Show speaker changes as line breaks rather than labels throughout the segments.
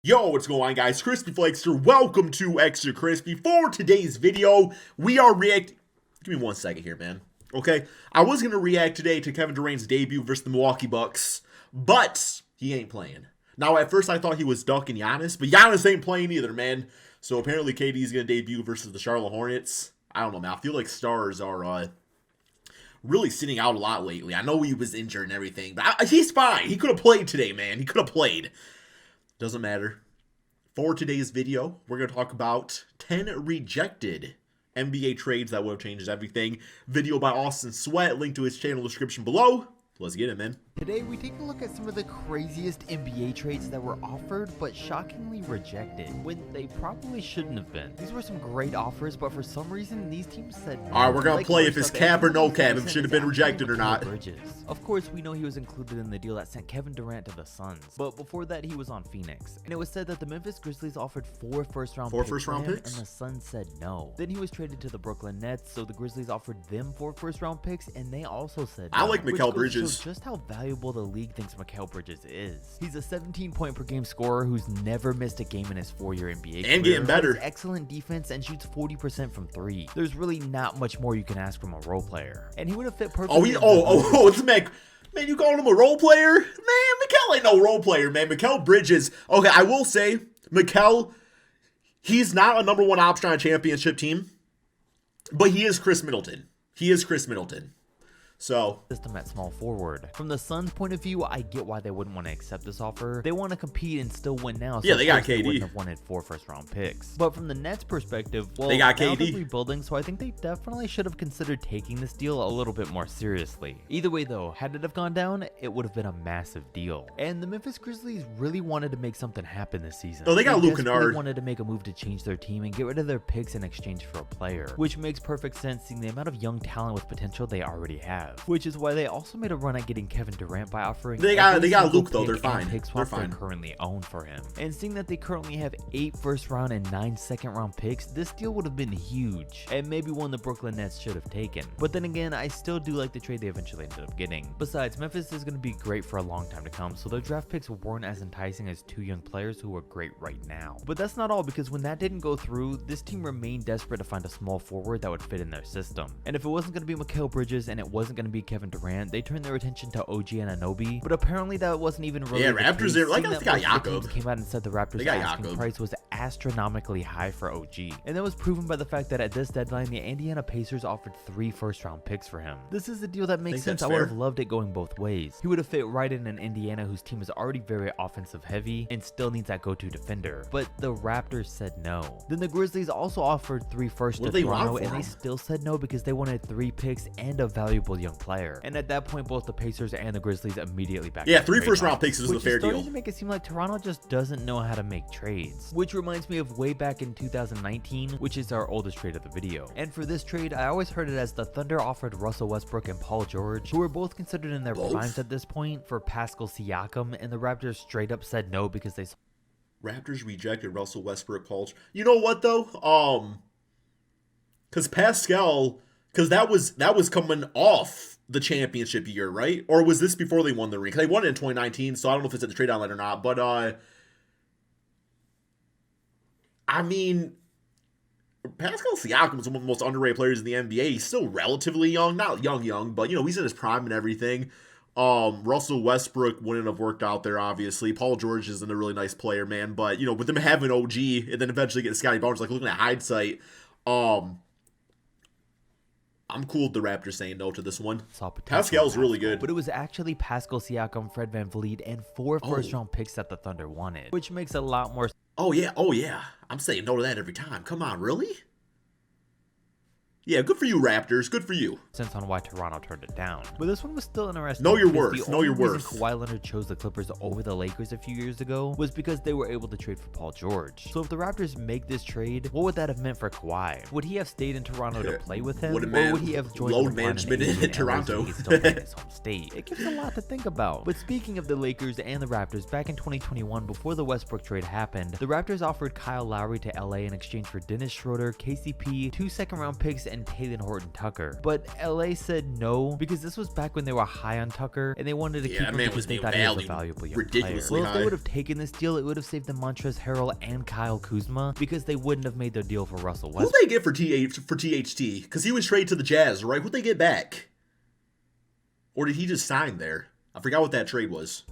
Yo, what's going on, guys? Crispy Flakester, welcome to Extra Crispy. For today's video, we are Give me 1 second here, man. Okay, I was going to react today to Kevin Durant's debut versus the Milwaukee Bucks, but he ain't playing. Now, at first, I thought he was ducking Giannis, but Giannis ain't playing either, man. So, apparently, KD's going to debut versus the Charlotte Hornets. I don't know, man. I feel like stars are really sitting out a lot lately. I know he was injured and everything, but he's fine. He could have played today, man. He could have played. Doesn't matter. For today's video, we're going to talk about 10 rejected NBA trades that would have changed everything. Video by Austin Sweat, link to his channel description below. Let's get it, man.
Today, we take a look at some of the craziest NBA trades that were offered but shockingly rejected when they probably shouldn't have been. These were some great offers, but for some reason, these teams said no.
Alright, we're going to play if it's cap or no cap, if it should have been rejected or not.
Bridges. Of course, we know he was included in the deal that sent Kevin Durant to the Suns, but before that, he was on Phoenix. And it was said that the Memphis Grizzlies offered 4 first-round picks, and the Suns said no. Then he was traded to the Brooklyn Nets, so the Grizzlies offered them 4 first-round picks, and they also said no.
I like Mikal Bridges.
Just how valuable the league thinks Mikal Bridges is. He's a 17-point-per-game scorer who's never missed a game in his 4-year NBA career.
And getting better.
Has excellent defense and shoots 40% from 3. There's really not much more you can ask from a role player. And he would have fit perfectly.
It's man, you calling him a role player? Man, Mikal ain't no role player, man. Mikal Bridges. Okay, I will say, Mikal, he's not a #1 option on a championship team, but he is Chris Middleton. He is Chris Middleton. So,
system at small forward. From the Suns' point of view, I get why they wouldn't want to accept this offer. They want to compete and still win now. So
yeah, they got KD.
They wouldn't have wanted 4 first-round picks. But from the Nets' perspective, well,
they got KD.
They're rebuilding, so I think they definitely should have considered taking this deal a little bit more seriously. Either way, though, had it have gone down, it would have been a massive deal. And the Memphis Grizzlies really wanted to make something happen this season.
Oh, they got Luke Kennard.
They wanted to make a move to change their team and get rid of their picks in exchange for a player, which makes perfect sense seeing the amount of young talent with potential they already have. Which is why they also made a run at getting Kevin Durant by offering
they got Luke though. They're fine.
They're fine. Currently owned for him. And seeing that they currently have 8 first-round and 9 second-round picks, this deal would have been huge and maybe one the Brooklyn Nets should have taken. But then again, I still do like the trade they eventually ended up getting. Besides, Memphis is going to be great for a long time to come, so their draft picks weren't as enticing as 2 young players who are great right now. But that's not all, because when that didn't go through, this team remained desperate to find a small forward that would fit in their system. And if it wasn't going to be Mikal Bridges and it wasn't going to be Kevin Durant, they turned their attention to OG Anunoby, but apparently that wasn't even really the
Raptors. They're like, they got Jakob.
Came out and said the Raptors' asking price was astronomically high for OG, and that was proven by the fact that at this deadline, the Indiana Pacers offered 3 first-round picks for him. This is a deal that makes sense. I would have loved it going both ways. He would have fit right in Indiana, whose team is already very offensive heavy and still needs that go-to defender. But the Raptors said no. Then the Grizzlies also offered 3 firsts to Toronto, and they still said no because they wanted 3 picks and a valuable young player. And at that point, both the Pacers and the Grizzlies immediately backed.
Yeah, 3 first-round picks is a fair deal.
To make it seem like Toronto just doesn't know how to make trades, which reminds me of way back in 2019, which is our oldest trade of the video. And for this trade, I always heard it as the Thunder offered Russell Westbrook and Paul George, who were both considered in their primes at this point, for Pascal Siakam, and the Raptors straight up said no because they.
Raptors rejected Russell Westbrook, Paul. You know what though? Because that was coming off the championship year, right? Or was this before they won the ring? Because they won it in 2019, so I don't know if it's at the trade outlet or not. But, I mean, Pascal Siakam is one of the most underrated players in the NBA. He's still relatively young. Not young, but, he's in his prime and everything. Russell Westbrook wouldn't have worked out there, obviously. Paul George isn't a really nice player, man. But, with them having OG and then eventually getting Scotty Barnes, like looking at hindsight, I'm cool with the Raptors saying no to this one. Pascal's really good.
But it was actually Pascal Siakam, Fred VanVleet, and 4 first-round picks that the Thunder wanted, which makes a lot more sense.
Oh, yeah. I'm saying no to that every time. Come on, really? Yeah, good for you, Raptors. Good for you.
Sense on why Toronto turned it down. But this one was still interesting.
Know your worth. Know your worth.
Kawhi Leonard chose the Clippers over the Lakers a few years ago was because they were able to trade for Paul George. So if the Raptors make this trade, what would that have meant for Kawhi? Would he have stayed in Toronto to play with him? Or would he have joined
load management in Toronto?
Still in his home state? It gives a lot to think about. But speaking of the Lakers and the Raptors, back in 2021, before the Westbrook trade happened, the Raptors offered Kyle Lowry to LA in exchange for Dennis Schroeder, KCP, 2 second-round picks, and and Talen Horton-Tucker. But LA said no because this was back when they were high on Tucker and they wanted to keep him because they thought he was a valuable young player. Well, if they would have taken this deal, it would have saved the Montrezl Harrell and Kyle Kuzma because they wouldn't have made their deal for Russell Westbrook.
Who'd they get for THT? Because he was traded to the Jazz, right? Who'd they get back? Or did he just sign there? I forgot what that trade was.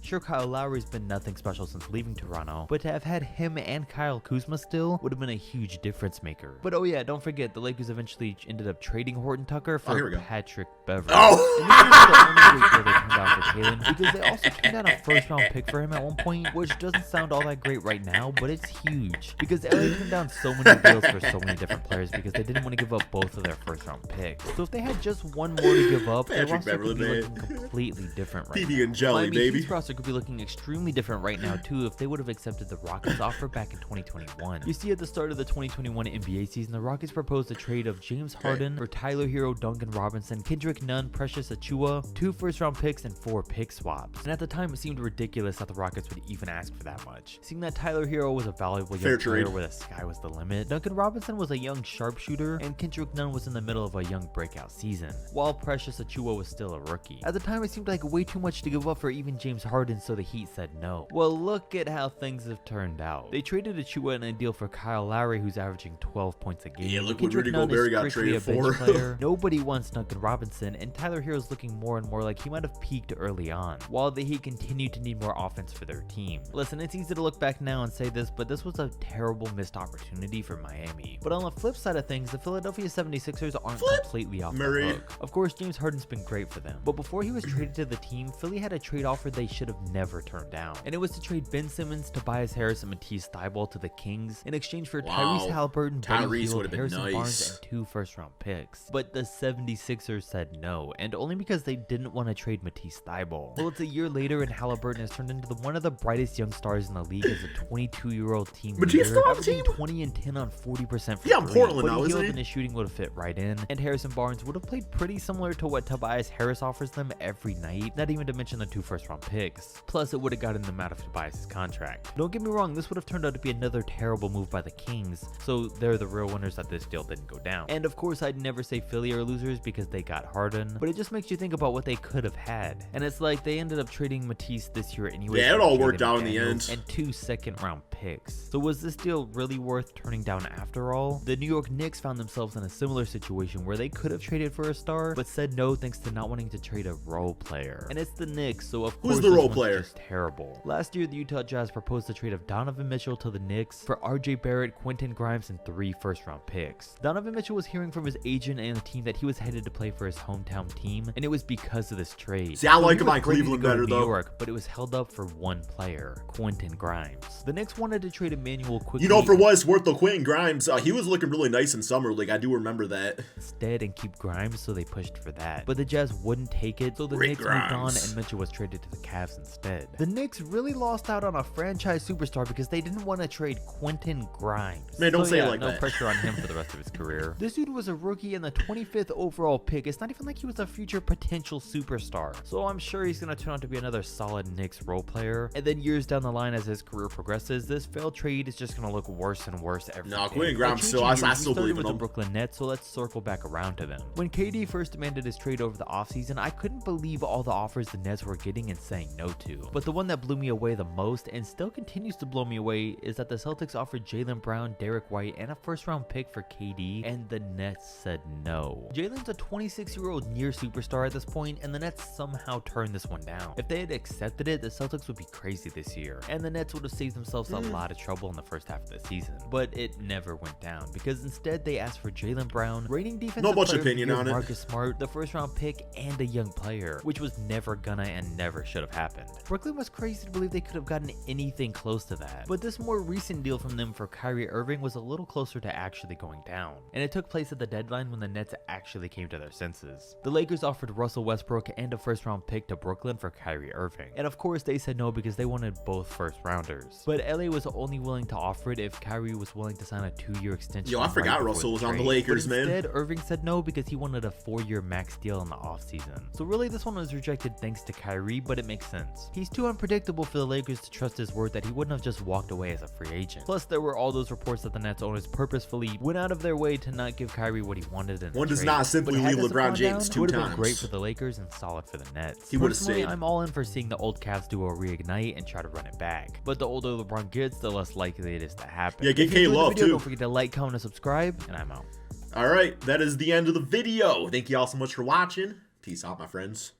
Sure, Kyle Lowry's been nothing special since leaving Toronto, but to have had him and Kyle Kuzma still would have been a huge difference maker. But oh yeah, don't forget, the Lakers eventually ended up trading Horton-Tucker for Patrick Beverley.
Oh!
And this was the only great deal they turned down for Talen, because they also turned down a first-round pick for him at one point, which doesn't sound all that great right now, but it's huge. Because LA turned down so many deals for so many different players because they didn't want to give up both of their first-round picks. So if they had just one more to give up, their roster could be looking completely different right now.
And jelly, baby.
Heat's roster could be looking extremely different right now too if they would have accepted the Rockets offer back in 2021. You see, at the start of the 2021 NBA season, the Rockets proposed a trade of James Harden for Tyler Hero, Duncan Robinson, Kendrick Nunn, Precious Achiuwa, 2 first-round picks, and 4 pick swaps. And at the time, it seemed ridiculous that the Rockets would even ask for that much. Seeing that Tyler Hero was a valuable young player where the sky was the limit, Duncan Robinson was a young sharpshooter, and Kendrick Nunn was in the middle of a young breakout season, while Precious Achiuwa was still a rookie. At the time, it seemed like way too much to give up for even James Harden, so the Heat said no. Well, look at how things have turned out. They traded Achiuwa in a deal for Kyle Lowry, who's averaging 12 points a game.
Yeah, look what Rudy Gobert got traded for.
Nobody wants Duncan Robinson, and Tyler Hero's looking more and more like he might have peaked early on, while the Heat continue to need more offense for their team. Listen, it's easy to look back now and say this, but this was a terrible missed opportunity for Miami. But on the flip side of things, the Philadelphia 76ers aren't completely off the hook. Of course, James Harden's been great for them, but before he was traded to the team, Philly had a trade offer they should have never turned down, and it was to trade Ben Simmons, Tobias Harris, and Matisse Thybulle to the Kings in exchange for Tyrese Halliburton, Buddy Hield, Harrison Barnes, and 2 first-round picks. But the 76ers said no, and only because they didn't want to trade Matisse Thybulle. Well, it's a year later, and Halliburton has turned into one of the brightest young stars in the league as a 22-year-old team leader, averaging 20 and 10 on 40% for
I'm Portland now, isn't he?
And his shooting would have fit right in, and Harrison Barnes would have played pretty similar to what Tobias Harris offers them every night, not even to mention the 2 first-round picks. Plus, it would have gotten them out of Tobias' contract. Don't get me wrong, this would have turned out to be another terrible move by the Kings, so they're the real winners that this deal didn't go down. And of course, I'd never say Philly are losers because they got Harden, but it just makes you think about what they could have had. And it's like they ended up trading Matisse this year anyway.
Yeah, it all worked out in the end.
And 2 second-round picks. So was this deal really worth turning down after all? The New York Knicks found themselves in a similar situation where they could have traded for a star, but said no thanks to not wanting to trade a role player. And it's the Knicks, so of course
who's the role player?
Just terrible. Last year, the Utah Jazz proposed a trade of Donovan Mitchell to the Knicks for RJ Barrett, Quentin Grimes, and 3 first-round picks. Donovan Mitchell was hearing from his agent and the team that he was headed to play for his hometown team, and it was because of this trade.
See, I like him on Cleveland better though.
New York, but it was held up for one player, Quentin Grimes. The Knicks wanted to trade Emmanuel quickly.
You know, for what it's worth, though, Quentin Grimes, he was looking really nice in summer league. I do remember that.
Instead, and keep Grimes, so they pushed for that. But the Jazz wouldn't take it, so the Knicks moved on, and Mitchell was traded to the Cavs instead. The Knicks really lost out on a franchise superstar because they didn't want to trade Quentin Grimes.
Man, don't say it like that.
No pressure on him for the rest of his career. This dude was a rookie and the 25th overall pick. It's not even like he was a future potential superstar. So I'm sure he's going to turn out to be another solid Knicks role player. And then years down the line as his career progresses, this failed trade is just going to look worse and worse every day.
Quentin Grimes still, I still believe in
with
him.
The Brooklyn Nets, so let's circle back around to them. When KD first demanded his trade over the offseason, I couldn't believe all the offers the Nets were getting and saying no to. But the one that blew me away the most, and still continues to blow me away, is that the Celtics offered Jaylen Brown, Derek White, and a first-round pick for KD, and the Nets said no. Jaylen's a 26-year-old near superstar at this point, and the Nets somehow turned this one down. If they had accepted it, the Celtics would be crazy this year, and the Nets would have saved themselves a lot of trouble in the first half of the season. But it never went down, because instead they asked for Jaylen Brown, reigning defensive player
opinion on it,
Marcus Smart, the first-round pick, and a young player, which was never gonna and never should have happened. Brooklyn was crazy to believe they could have gotten anything close to that, but this more recent deal from them for Kyrie Irving was a little closer to actually going down, and it took place at the deadline when the Nets actually came to their senses. The Lakers offered Russell Westbrook and a first-round pick to Brooklyn for Kyrie Irving, and of course they said no because they wanted both first-rounders. But LA was only willing to offer it if Kyrie was willing to sign a 2-year extension.
Yo, I forgot Russell was on the Lakers, man.
Instead, Irving said no because he wanted a 4-year max deal in the offseason. So really, this one was rejected unexpected thanks to Kyrie, but it makes sense. He's too unpredictable for the Lakers to trust his word that he wouldn't have just walked away as a free agent. Plus, there were all those reports that the Nets owners purposefully went out of their way to not give Kyrie what he wanted in the
One does
trade.
not simply
But had
leave
this
LeBron
gone
James
down,
2
it would have
times.
been great for the Lakers and solid for the Nets.
He would have
Personally,
stayed.
I'm all in for seeing the old Cavs duo reignite and try to run it back. But the older LeBron gets, the less likely it is to happen.
Yeah, get
If you enjoyed the
K-Love,
video,
too.
Don't forget to like, comment, and subscribe, and I'm out.
All right, that is the end of the video. Thank you all so much for watching. Peace out, my friends.